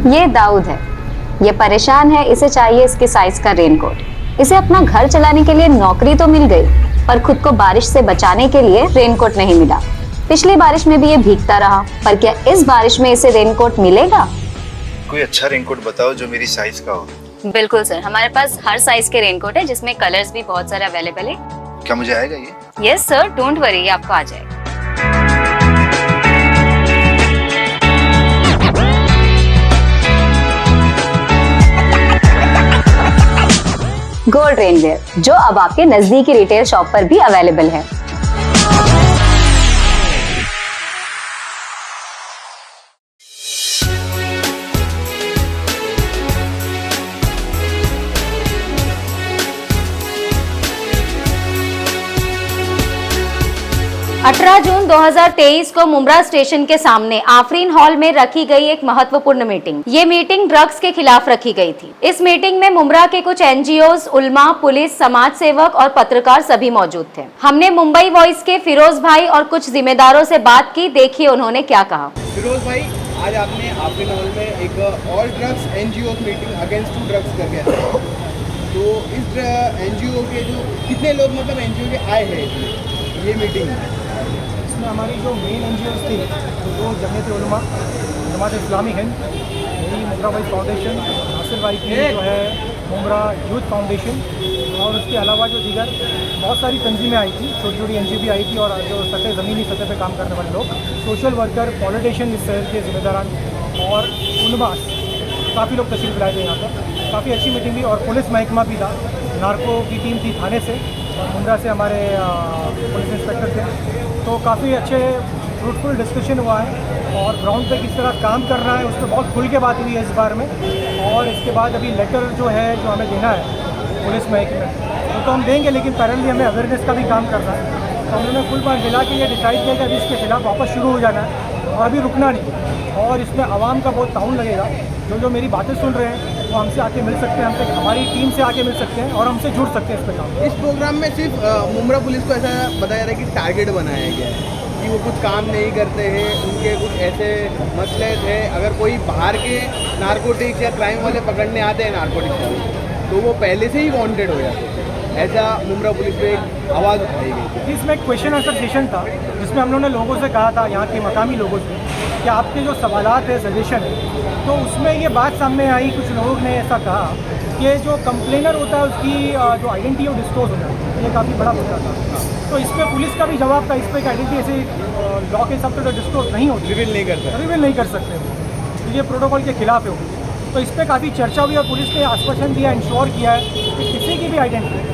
ये दाऊद है। ये परेशान है, इसे चाहिए इसके साइज का रेनकोट। इसे अपना घर चलाने के लिए नौकरी तो मिल गई, पर खुद को बारिश से बचाने के लिए रेनकोट नहीं मिला। पिछली बारिश में भी ये भीगता रहा, पर क्या इस बारिश में इसे रेनकोट मिलेगा? कोई अच्छा रेनकोट बताओ जो मेरी साइज का हो। बिल्कुल सर, हमारे पास हर साइज के रेनकोट है, जिसमें कलर्स भी बहुत सारे अवेलेबल है। क्या मुझे आएगा ये? यस सर, डोंट वरी, ये आपको आ जाएगा। गोल्ड रेनवेयर, जो अब आपके नजदीकी रिटेल शॉप पर भी अवेलेबल है। जून 2023 को मुंब्रा स्टेशन के सामने आफरीन हॉल में रखी गई एक महत्वपूर्ण मीटिंग। ये मीटिंग ड्रग्स के खिलाफ रखी गई थी। इस मीटिंग में मुंब्रा के कुछ एनजीओज, उल्मा, पुलिस, समाज सेवक और पत्रकार सभी मौजूद थे। हमने मुंबई वॉइस के फिरोज भाई और कुछ जिम्मेदारों से बात की। देखिए उन्होंने क्या कहा। फिरोज भाई, आज आपने आफरीन हॉल में एक all drugs NGO meeting against to drugs करके रखा। तो इस एनजीओ के जो कितने लोग मतलब एनजीओ के आए हैं ये मीटिंग? हमारी जो मेन एनजीओज थी तो जमीयत उलमा, जमात इस्लामी हिंद, मेरी मुंब्रा भाई फाउंडेशन, नासिर भाई की जो है मुंब्रा यूथ फाउंडेशन, और उसके अलावा जो दीगर बहुत सारी तंजीमें आई थी, छोटी छोटी एनजीओ भी आई थी, और जो ज़मीनी सतह पे काम करने वाले लोग, सोशल वर्कर, पॉलिटिशियन, इस शहर के जिम्मेदारान और उलमा, काफ़ी लोग तशरीफ लाए थे यहाँ पर। काफ़ी अच्छी मीटिंग थी, और पुलिस महकमा भी था, नार्को की टीम थी थाने से, और मुंब्रा से हमारे पुलिस इंस्पेक्टर थे। तो काफ़ी अच्छे फ्रूटफुल डिस्कशन हुआ है, और ग्राउंड पे किस तरह काम करना है उस पर बहुत खुल के बात हुई है इस बार में। और इसके बाद अभी लेटर जो है जो हमें देना है पुलिस महकमे में, तो हम देंगे, लेकिन पैरेलली हमें अवेयरनेस का भी काम करना है। तो हम लोगों ने फुल बार मिला के ये डिसाइड किया कि अभी इसके खिलाफ वापस शुरू हो जाना है, और अभी रुकना नहीं। और इसमें आवाम का बहुत ताउन लगेगा। जो मेरी बातें सुन रहे हैं वो हमसे आके मिल सकते हैं, हमसे हमारी टीम से आके मिल सकते हैं, और हमसे जुड़ सकते हैं इस पर काम। इस प्रोग्राम में सिर्फ मुंब्रा पुलिस को ऐसा बताया जा रहा है कि टारगेट बनाया गया है कि वो कुछ काम नहीं करते हैं, उनके कुछ ऐसे मसले थे, अगर कोई बाहर के नारकोटिक्स या क्राइम वाले पकड़ने आते हैं नारकोटिक्स तो वो पहले से ही वांटेड हो जाते हैं। ऐसा मुंब्रा पुलिस पे एक आवाज़ उठाई गई। इसमें एक क्वेश्चन आंसर सेशन था, जिसमें हम लोगों ने लोगों से कहा था, यहाँ के मकामी लोगों से, कि आपके जो सवालात है, सजेशन है, तो उसमें ये बात सामने आई, कुछ लोगों ने ऐसा कहा कि जो कंप्लेनर होता है उसकी जो आइडेंटिटी वो डिस्क्लोज हो जाती है। ये काफ़ी बड़ा मुद्दा था। तो इस पर पुलिस का भी जवाब था, इस पर एक आइडेंटिटी ऐसे लॉ के हिसाब से तो डिस्क्लोज नहीं होती, रिवील नहीं कर सकते, तो ये प्रोटोकॉल के खिलाफ है। तो इस पर काफ़ी चर्चा हुई, और पुलिस ने आश्वासन दिया, इंश्योर किया है कि किसी की भी आइडेंटिटी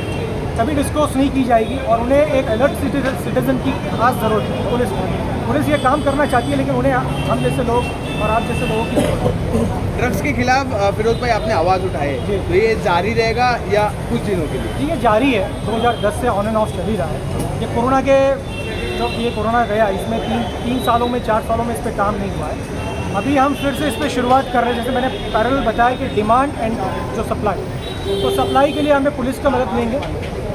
कभी डिस्क्लोज नहीं की जाएगी, और उन्हें एक अलर्ट सिटीजन की खास ज़रूरत है। पुलिस ये काम करना चाहती है, लेकिन उन्हें हम जैसे लोग और आप जैसे लोगों की ड्रग्स के खिलाफ फिरोज भाई आपने आवाज़ उठाई, तो ये जारी रहेगा या कुछ दिनों के लिए? जी, ये जारी है, 2010 से ऑन एंड ऑफ चल ही रहा है। ये कोरोना के जब ये कोरोना गया, इसमें तीन सालों में 4 सालों में इस पर काम नहीं हुआ है। अभी हम फिर से इस पर शुरुआत कर रहे हैं। जैसे मैंने पैरेलल बताया कि डिमांड एंड जो सप्लाई, तो सप्लाई के लिए हमें पुलिस का मदद लेंगे,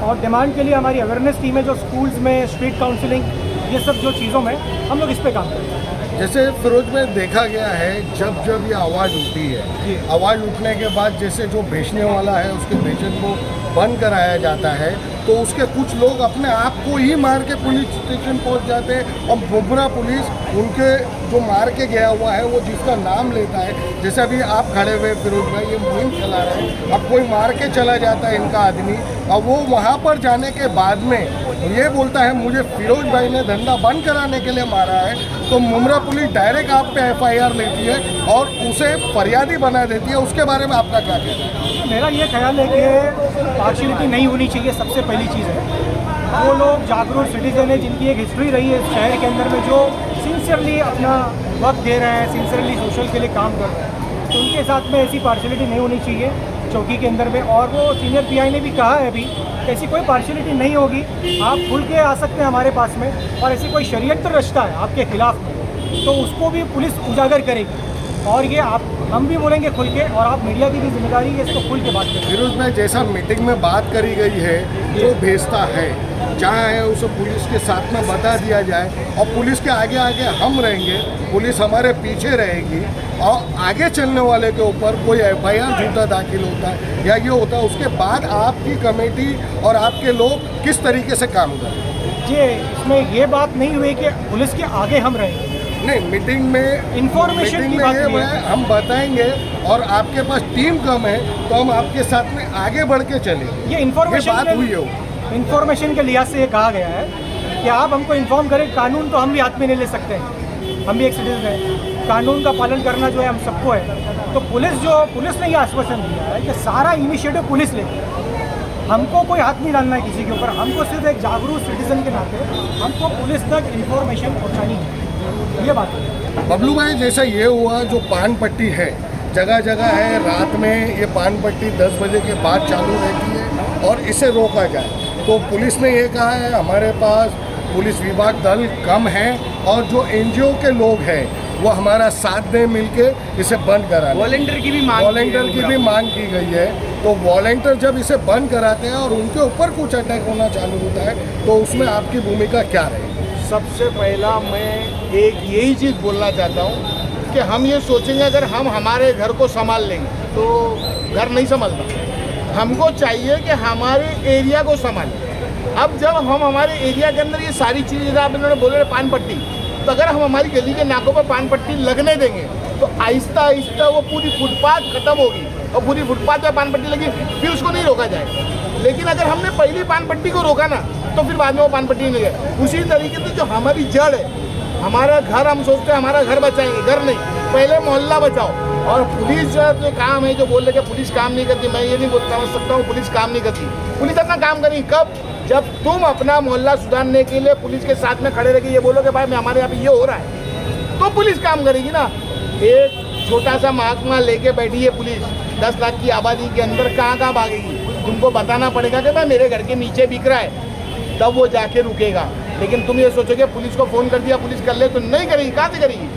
और डिमांड के लिए हमारी अवेयरनेस टीम है, जो स्कूल्स में स्ट्रीट काउंसलिंग, ये सब जो चीज़ों में हम लोग इस पर काम करेंगे। जैसे फिरोज में देखा गया है, जब ये आवाज़ उठती है, आवाज़ उठने के बाद जैसे जो बेचने वाला है उसके बेचन को बंद कराया जाता है, तो उसके कुछ लोग अपने आप को ही मार के पुलिस स्टेशन पहुंच जाते हैं, और मुंब्रा पुलिस उनके जो मार के गया हुआ है वो जिसका नाम लेता है, जैसे अभी आप खड़े हुए फिरोज भाई ये मुहिम चला रहे हैं, अब कोई मार के चला जाता है इनका आदमी, और वो वहाँ पर जाने के बाद में ये बोलता है मुझे फिरोज भाई ने धंधा बंद कराने के लिए मारा है, तो मुंब्रा पुलिस डायरेक्ट आप पे FIR लेती है और उसे फरियादी बना देती है। उसके बारे में आपका क्या कहना है? मेरा ये ख्याल है कि पार्शियलिटी नहीं होनी चाहिए, सबसे पहली चीज़ है। वो लोग जागरूक सिटीजन है, जिनकी एक हिस्ट्री रही है इस शहर के अंदर में, जो सिंसियरली अपना वक्त दे रहे हैं, सिंसियरली सोशल के लिए काम कर रहे हैं, तो उनके साथ में ऐसी पार्शियलिटी नहीं होनी चाहिए चौकी के अंदर में। और वो सीनियर PI ने भी कहा है अभी, ऐसी कोई पार्शियलिटी नहीं होगी, आप खुल के आ सकते हैं हमारे पास में, और ऐसी कोई शरीयत रचता है आपके खिलाफ में, तो उसको भी पुलिस उजागर करेगी। और ये हम भी बोलेंगे खुल के, और आप मीडिया की भी जिम्मेदारी है इसको खुल के बात करें। फिरोज भाई, जैसा मीटिंग में बात करी गई है, जो भेजता है जहाँ है उसे पुलिस के साथ में बता दिया जाए, और पुलिस के आगे आगे हम रहेंगे, पुलिस हमारे पीछे रहेगी, और आगे चलने वाले के ऊपर कोई FIR झूठा दाखिल होता है या ये होता है, उसके बाद आपकी कमेटी और आपके लोग किस तरीके से काम करें। जी, इसमें ये बात नहीं हुई कि पुलिस के आगे हम रहेंगे, नहीं, मीटिंग में इन्फॉर्मेशन की बात ये है, हम बताएंगे, और आपके पास टीम कम है तो हम आपके साथ में आगे बढ़ के चलेंगे। ये इन्फॉर्मेशन हुई हो, इन्फॉर्मेशन के लिहाज से ये कहा गया है कि आप हमको इन्फॉर्म करें। कानून तो हम भी हाथ में नहीं ले सकते हैं, हम भी एक सिटीजन हैं, कानून का पालन करना जो है हम सबको है। तो पुलिस ने ये आश्वासन दिया है कि सारा इनिशिएटिव पुलिस लेगी, हमको कोई हाथ नहीं डालना है किसी के ऊपर, हमको सिर्फ एक जागरूक सिटीजन के नाते हमको पुलिस तक इन्फॉर्मेशन पहुँचानी है, ये बात है। बबलू भाई, जैसा ये हुआ, जो पान पट्टी है जगह जगह है, रात में ये पान पट्टी 10 बजे के बाद चालू रहती है और इसे रोका जाए, तो पुलिस ने ये कहा है हमारे पास पुलिस विभाग दल कम है, और जो NGO के लोग हैं वो हमारा साथ दें मिलके इसे बंद करा। वॉलंटियर की भी मांग की गई है, तो वॉलंटियर जब इसे बंद कराते हैं और उनके ऊपर कुछ अटैक होना चालू होता है, तो उसमें आपकी भूमिका क्या रहेगी? सबसे पहला मैं एक यही चीज़ बोलना चाहता हूँ कि हम ये सोचेंगे अगर हम हमारे घर को संभाल लेंगे तो घर नहीं संभलता। हमको चाहिए कि हमारे एरिया को संभालें। अब जब हम हमारे एरिया के अंदर ये सारी चीज़ें आप इन्होंने बोले पान पट्टी, तो अगर हम हमारी गली के नाकों पर पान पट्टी लगने देंगे तो आहिस्ता आहिस्ता वो पूरी फुटपाथ खत्म होगी, और पूरी फुटपाथ पर पान पट्टी लगी फिर उसको नहीं रोका जाएगा। लेकिन अगर हमने पहली पान पट्टी को रोका ना, तो फिर बाद में वो पान पट्टी नहीं गए। उसी तरीके से जो हमारी जड़ है, हमारा घर, हम सोचते हैं हमारा घर बचाएंगे, घर नहीं, पहले मोहल्ला बचाओ। और पुलिस जो काम है, जो बोल रहे कि पुलिस काम नहीं करती, मैं ये नहीं बोलता सकता हूँ पुलिस काम नहीं करती। पुलिस अपना काम करेगी कब? जब तुम अपना मोहल्ला सुधारने के लिए पुलिस के साथ में खड़े रहेगी, ये बोलोगे भाई मैं हमारे यहाँ पे ये हो रहा है, तो पुलिस काम करेगी ना। एक छोटा सा महकमा लेके बैठी है पुलिस, 10 लाख की आबादी के अंदर कहाँ भागेगी? तुमको बताना पड़ेगा कि भाई मेरे घर के नीचे बिक रहा है, तब वो जाके रुकेगा। लेकिन तुम ये सोचोगे पुलिस को फ़ोन कर दिया, पुलिस कर ले, तो नहीं करेगी। कहाँ से करेगी?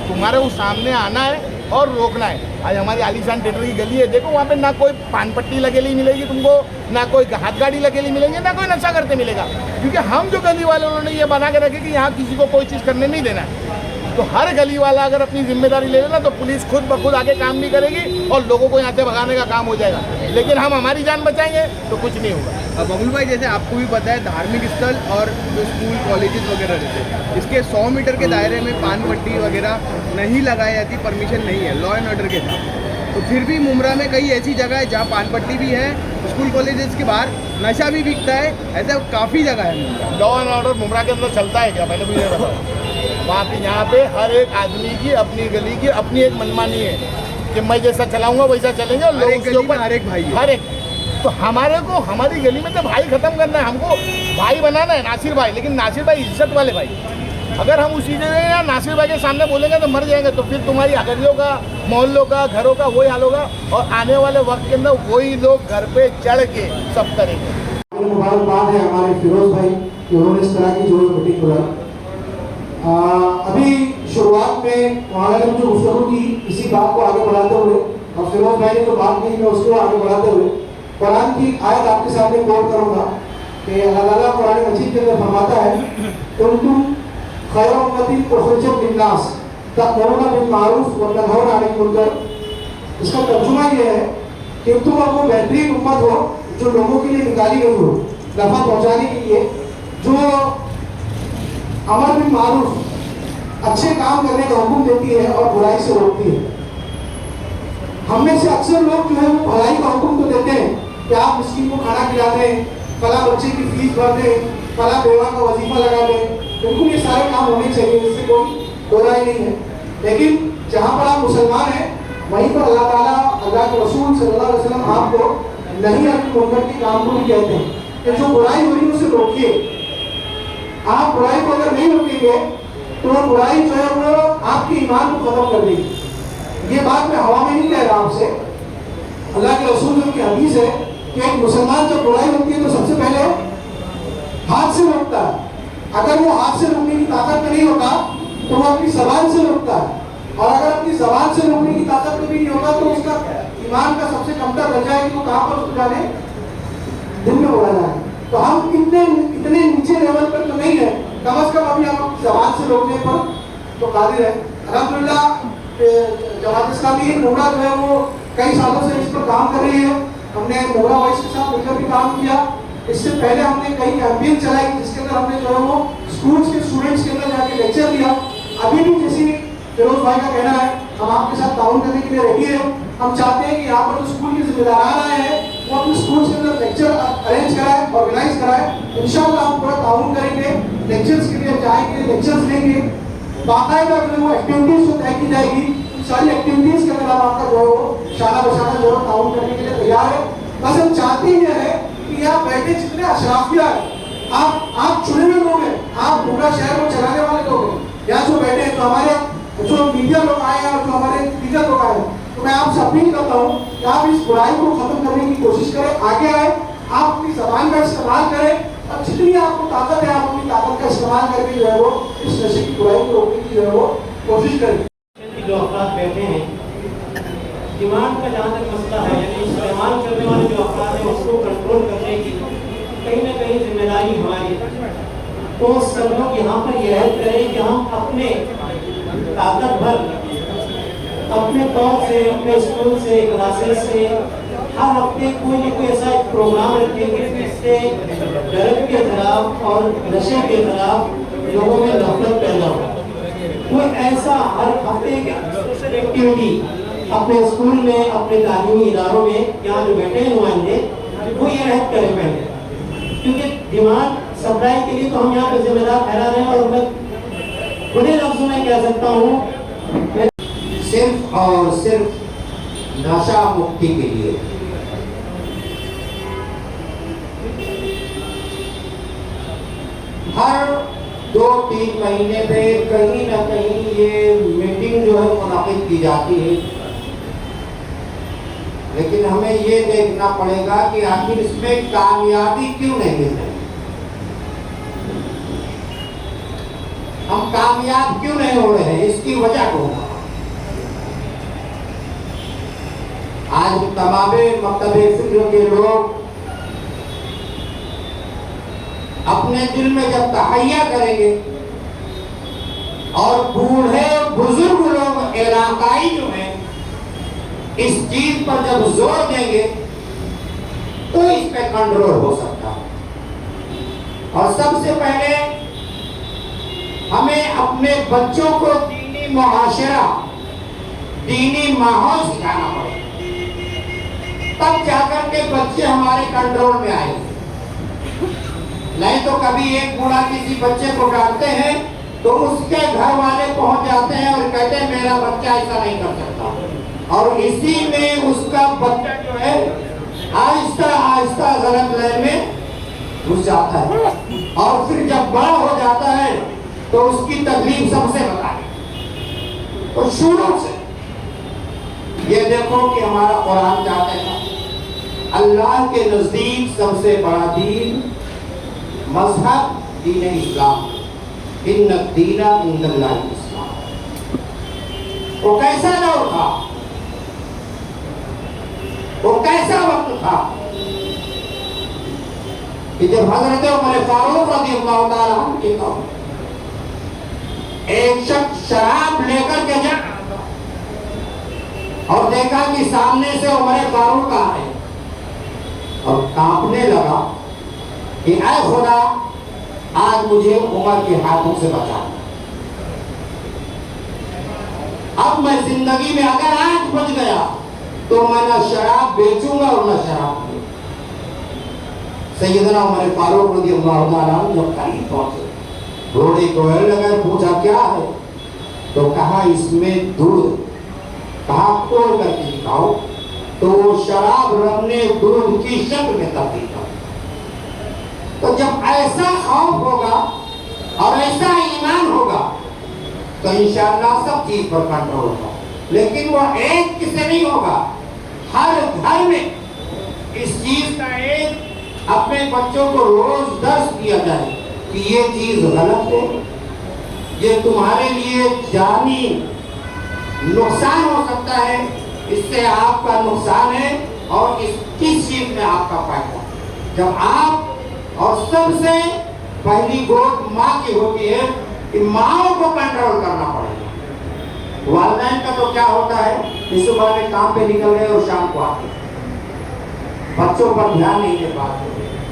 तुम्हारे उस सामने आना है और रोकना है। आज हमारी आलीशान थिएटर की गली है, देखो वहाँ पे ना कोई पान पट्टी लगेली मिलेगी तुमको, ना कोई हाथ गाड़ी लगेली मिलेगी, ना कोई नशा करते मिलेगा। क्योंकि हम जो गली वाले उन्होंने ये बना के रखे कि यहाँ किसी को कोई चीज़ करने नहीं देना है। तो हर गली वाला अगर अपनी जिम्मेदारी ले लेना, तो पुलिस खुद ब खुद आगे काम भी करेगी और लोगों को यहाँ से भगाने का काम हो जाएगा। लेकिन हम हमारी जान बचाएंगे तो कुछ नहीं होगा। अब बबलू भाई, जैसे आपको भी पता है, धार्मिक स्थल और जो स्कूल कॉलेजेस वगैरह रहते हैं, इसके 100 मीटर के दायरे में पान पट्टी वगैरह नहीं लगाई जाती, परमिशन नहीं है लॉ एंड ऑर्डर के साथ। तो फिर भी मुमरा में कई ऐसी जगह है जहाँ पान पट्टी भी है, स्कूल कॉलेजेस के बाहर नशा भी बिकता है, ऐसा काफ़ी जगह है। लॉ एंड ऑर्डर मुमरा के अंदर चलता है क्या? मैंने मुझे बताया वहाँ पे, यहाँ पे हर एक आदमी की अपनी गली की अपनी एक मनमानी है कि मैं जैसा चलाऊंगा वैसा चलेंगे, और लोग उसके ऊपर हर एक भाई हर एक। तो हमारे को हमारी गली में तो भाई खत्म करना है, हमको भाई बनाना है नासिर भाई, लेकिन नासिर भाई इज्जत वाले भाई। अगर हम उसी जगह या नासिर भाई के सामने बोलेंगे तो मर जाएंगे, तो फिर तुम्हारी गलियों का, मोहल्लों का, घरों का वही हाल होगा, और आने वाले वक्त के अंदर वही लोग घर पे चढ़ के सब करेंगे। मुबारकबाद है हमारे फिरोज भाई कि उन्होंने इस तरह की जो मीटिंग बुलाई। अभी शुरुआत में वहाँ ने जो गुफ्तगू की, इसी बात को आगे बढ़ाते हुए, और फिरोज भाई ने जो बात की मैं उसको आगे बढ़ाते हुए कुरान की आयत आपके सामने कोट करूँगा कि अल्लाह ताला कुरान मजीद के अंदर फरमाता है, कुंतुम खैर उम्मतिन उखरिजत लिन्नास तअमुरुना बिल मारूफ व तनहौना अनिल मुनकर। इसका तर्जुमा ये है कि तुम वो बेहतरीन उम्मत हो जो लोगों के लिए निकाली गई हो नफा पहुँचाने के लिए, जो अमर बिल मारूफ, अच्छे काम करने का हुक्म देती है और बुराई से रोकती है। हम में से अक्सर लोग जो है वो भलाई का हुक्म तो देते हैं कि आप मिस्किन को खाना खिला दें, फला बच्चे की फीस भर दें, फला बेवा का वजीफा लगा दें, बिल्कुल ये सारे काम होने चाहिए, इससे कोई बुराई नहीं है। लेकिन जहाँ पर आप मुसलमान हैं वहीं पर अल्लाह ताला, अल्लाह के रसूल सल्लल्लाहु अलैहि वसल्लम आपको नहीं अनिल मुनकर के काम को भी कहते हैं कि जो बुराई हो रही है उसे रोकिए। आप बुराई को अगर नहीं रोकेंगे तो वो बुराई जो है वो आपके ईमान को खत्म कर देगी। ये बात मैं हवा में नहीं कह रहा आपसे, अल्लाह के रसूल की हदीस है कि एक मुसलमान जब बुराई होती है तो सबसे पहले हाथ से रोकता है। अगर वो हाथ से रोकने की ताकत में नहीं होता तो वो अपनी जबान से रोकता है, और अगर अपनी जबान से रोकने ईमान का सबसे कमतर दर्जा है कि वो कहाँ पर उसको जाने, दिल में बोला जाए। तो हम इतने नीचे लेवल पर तो नहीं है, कम से कम अभी हम जमात से रोकने पर तो कादिर है। अल्हम्दुलिल्लाह जमात इस्लामी मुमरा जो है वो कई सालों से इस पर काम कर रही है। हमने मुमरा वाइस के साथ मिलकर भी काम किया। इससे पहले हमने कई कैंपेन चलाई जिसके अंदर हमने जो है वो स्कूल्स के स्टूडेंट्स के अंदर जाके लेक्चर दिया। अभी भी जैसी फिरोज भाई का कहना है, हम आपके साथ ताउन करने के लिए रेडी है। हम चाहते हैं कि यहाँ पर जो स्कूल के जिम्मेदार आए हैं वो अपने स्कूल के अंदर लेक्चर अरेंज कराए, ऑर्गेनाइज कराए। इंशाल्लाह हम पूरा ताउन करेंगे, लेक्चर्स के लिए जाएंगे, लेक्चर्स लेंगे, बाकायदा जो है वो एक्टिविटीज जो तय की जाएगी, सारी एक्टिविटीज के अंदर आपका जो है वो शाला बशाला जो है ताउन करने के लिए तैयार है। बस हम चाहते ही है कि यहाँ बैठे जितने अशराफिया है, आप चुने हुए लोग हैं, आप पूरा शहर को चलाने वाले लोग हैं। यहाँ जो बैठे हैं, तो हमारे जो मीडिया लोग आए हैं और जो हमारे दीगर लोग आए हैं, तो मैं आपसे अपील करता हूँ कि आप इस बुराई को खत्म करने की कोशिश करें, आगे आए, आप अपनी जबान का इस्तेमाल करें और जितनी आपको ताकत है आप अपनी ताकत का इस्तेमाल करके जो है वो इस नशे की बुराई को रोकने की जो है वो कोशिश करें। जो अफराद बैठे हैं, डिमांड का जहाँ तक मसला है, यानी इस्तेमाल करने वाले जो अफराद हैं उसको कंट्रोल करने की कहीं ना कहीं जिम्मेदारी हमारी है। तो सब लोग यहाँ पर यह करें कि हम अपने ताकत भर अपने तौर से, अपने स्कूल से, क्लासेस से हर हफ्ते कोई न कोई ऐसा एक प्रोग्राम रखेंगे जिससे ड्रग के खिलाफ और नशे के खिलाफ लोगों में नफरत पैदा हो। कोई ऐसा हर हफ्ते की सोशल एक्टिविटी अपने स्कूल में, अपने तालीमी इदारों में, यहाँ जो बैठे हैं नुमाइंदे, वो ये रहत करें पहले, क्योंकि डिमांड सप्लाई के लिए तो हम यहाँ पे जिम्मेदार ठहरा रहे हैं। और मैं बड़े लफ्जों में कह सकता हूँ, सिर्फ और सिर्फ नशा मुक्ति के लिए हर 2-3 महीने पे कहीं ना कहीं ये मीटिंग जो है मुनाकिद की जाती है। लेकिन हमें ये देखना पड़ेगा कि आखिर इसमें कामयाबी क्यों नहीं मिल रही, हम कामयाब क्यों नहीं हो रहे हैं, इसकी वजह को आज तमामे मकतबे फिक्र के लोग अपने दिल में जब तहैया करेंगे और बूढ़े बुजुर्ग लोग इलाकाई जो हैं इस चीज पर जब जोर देंगे तो इस पे कंट्रोल हो सकता है। और सबसे पहले हमें अपने बच्चों को दीनी मुआशरा, दीनी माहौल सिखाना पड़ेगा, तब जाकर के बच्चे हमारे कंट्रोल में आएंगे। नहीं तो कभी एक बूढ़ा किसी बच्चे को डांटते हैं तो उसके घर वाले पहुंच जाते हैं और कहते हैं मेरा बच्चा ऐसा नहीं कर सकता, और इसी में उसका बच्चा जो है आहिस्ता आहिस्ता गलत लाइन में घुस जाता है। और फिर जब बड़ा हो जाता है तो उसकी तकलीफ सबसे बताए। तो शुरू से ये देखो कि हमारा कुरान क्या कहता है, अल्लाह के नजदीक सबसे बड़ा दीन मजहब दीन इस्लाम, इन्न दीना इंदल्लाह इस्लाम। वो कैसा दौर था, वो कैसा वक्त था कि जब हजरत उमर फारूक रज़ियल्लाहु ताला अन्हु के दौर एक शख्स शराब लेकर के जा और देखा कि सामने से उमर फारूक आ रहे और कांपने लगा कि ऐ खुदा आज मुझे उमर के हाथों से बचा। अब मैं जिंदगी में अगर आज बच गया तो मैं न शराब बेचूंगा और न शराब पीऊंगा। सैयदना उमर फारूक रज़ियल्लाहु ताला अन्हु जब करीब पहुंचे, घोड़े को अगर पूछा क्या है तो कहा इसमें दूध, कहा तोड़ करके दिखाओ, तो वो शराब रखने दूध की शक्ल में तब्दील कर। तो जब ऐसा खौफ होगा और ऐसा ईमान होगा तो इंशाअल्लाह सब चीज पर कंट्रोल होगा। लेकिन वो एक किसे नहीं होगा, हर घर में इस चीज का एक अपने बच्चों को रोज दर्श दिया जाए कि ये चीज गलत है, ये तुम्हारे लिए जानी नुकसान हो सकता है, इससे आपका नुकसान है और किस चीज में आपका फायदा। जब आप और सबसे पहली गोद माँ की होती है कि माँओं को कंट्रोल करना पड़ेगा। वालिदैन का तो क्या होता है कि सुबह में काम पे निकल गए और शाम को आते हैं, बच्चों पर ध्यान नहीं दे पाते।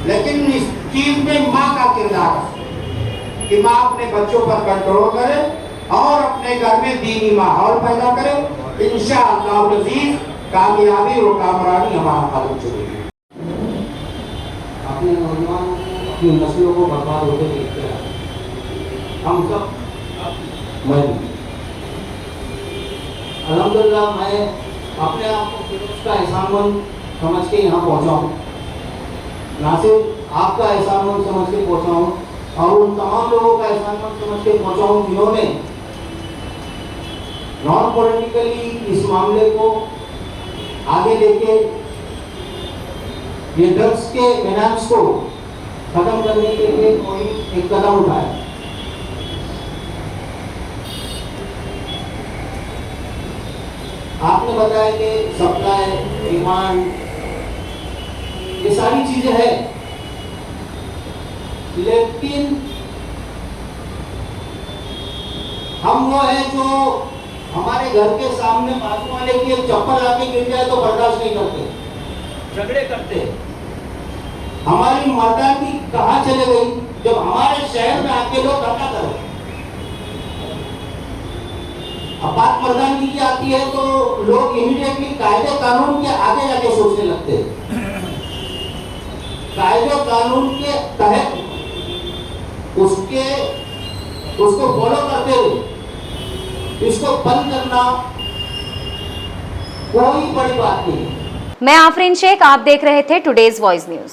लेकिन इस चीज में माँ का किरदार है कि माँ अपने बच्चों पर कंट्रोल करे और अपने घर में दीनी माहौल पैदा करे। इंशाअल्लाह अज़ीज़ कामयाबी और कामरानी हमारा ताल्लुक जुड़ेगी। अपने नौजवान अपनी नस्लों को बर्बाद होते देखते हैं, हम सब मैं अल्हम्दुलिल्लाह मैं अपने आप को फिरोज का एहसानमंद समझ के यहाँ पहुँचा हूँ, ना सिर्फ आपका एहसानमंद समझ के पहुँचा हूँ और उन तमाम लोगों का एहसानमंद समझ के पहुँचा हूँ जिन्होंने नॉन पॉलिटिकली इस मामले को आगे लेके ये ड्रग्स के फाइनेंस को खत्म करने के लिए कोई एक कदम उठाया। आपने बताया कि सप्लाई, डिमांड, ये सारी चीजें हैं, लेकिन हम वो है जो हमारे घर के सामने बाजू वाले की एक चप्पल आके गिर जाए तो बर्दाश्त नहीं करते, झगड़े करते। हमारी मर्दानगी कहाँ चले गई जब हमारे शहर में आके लोग धरना करें। अब बात मर्दानगी की आती है तो लोग इमीडिएटली कायदे कानून के आगे जाके सोचने लगते हैं। कायदे कानून के तहत उसको फॉलो करते हुए इसको बंद करना कोई बड़ी बात नहीं है। मैं आफरीन शेख, आप देख रहे थे टुडेज वॉइस न्यूज।